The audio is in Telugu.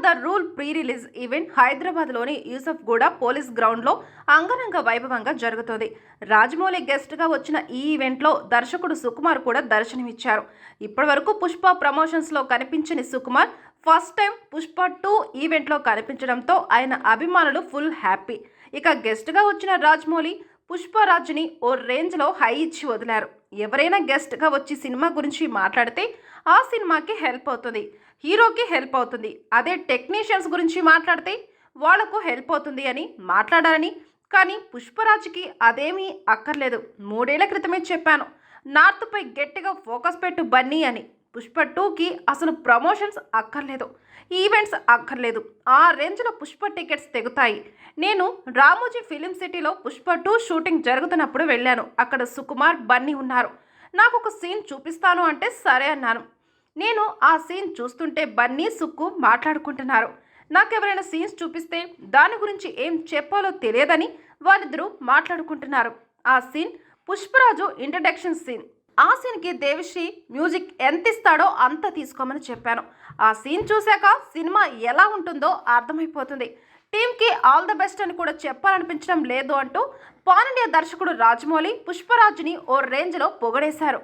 The rule pre release event హైదరాబాద్లోని యూసఫ్గూడ పోలీస్ గ్రౌండ్లో అంగరంగ వైభవంగా జరుగుతోంది. రాజమౌళి గెస్ట్గా వచ్చిన ఈ ఈవెంట్లో దర్శకుడు సుకుమార్ కూడా దర్శనమిచ్చారు. ఇప్పటివరకు పుష్ప ప్రమోషన్స్లో కనిపించని సుకుమార్ ఫస్ట్ టైం పుష్ప 2 ఈవెంట్లో కనిపించడంతో ఆయన అభిమానులు ఫుల్ హ్యాపీ. ఇక గెస్ట్గా వచ్చిన రాజమౌళి పుష్పరాజ్ని ఓ రేంజ్లో హై ఇచ్చి వదిలారు. ఎవరైనా గెస్ట్గా వచ్చి సినిమా గురించి మాట్లాడితే ఆ సినిమాకి హెల్ప్ అవుతుంది, హీరోకి హెల్ప్ అవుతుంది. అదే టెక్నీషియన్స్ గురించి మాట్లాడితే వాళ్లకు హెల్ప్ అవుతుంది అని మాట్లాడాలని. కానీ పుష్పరాజ్కి అదేమీ అక్కర్లేదు. 3 ఏళ్ల క్రితమే చెప్పాను, నార్త్పై గట్టిగా ఫోకస్ పెట్టు బన్నీ అని. పుష్ప 2కి అసలు ప్రమోషన్స్ అక్కర్లేదు, ఈవెంట్స్ అక్కర్లేదు. ఆ రేంజ్లో పుష్ప టికెట్స్ తెగుతాయి. నేను రామోజీ ఫిలిం సిటీలో పుష్ప 2 షూటింగ్ జరుగుతున్నప్పుడు వెళ్ళాను. అక్కడ సుకుమార్, బన్నీ ఉన్నారు. నాకు ఒక సీన్ చూపిస్తాను అంటే సరే అన్నాను. నేను ఆ సీన్ చూస్తుంటే బన్నీ, సుక్కు మాట్లాడుకుంటున్నారు. నాకెవరైనా సీన్స్ చూపిస్తే దాని గురించి ఏం చెప్పాలో తెలియదని వాళ్ళిద్దరూ మాట్లాడుకుంటున్నారు. ఆ సీన్ పుష్పరాజు ఇంట్రడక్షన్ సీన్. ఆ సీన్కి దేవిశ్రీ మ్యూజిక్ ఎంత ఇస్తాడో అంత తీసుకోమని చెప్పాను. ఆ సీన్ చూశాక సినిమా ఎలా ఉంటుందో అర్థమైపోతుంది. టీంకి ఆల్ ద బెస్ట్ అని కూడా చెప్పాలనిపించడం లేదు అంటూ పాన్ ఇండియా దర్శకుడు రాజమౌళి పుష్పరాజ్ని ఓ రేంజ్లో పొగడేశారు.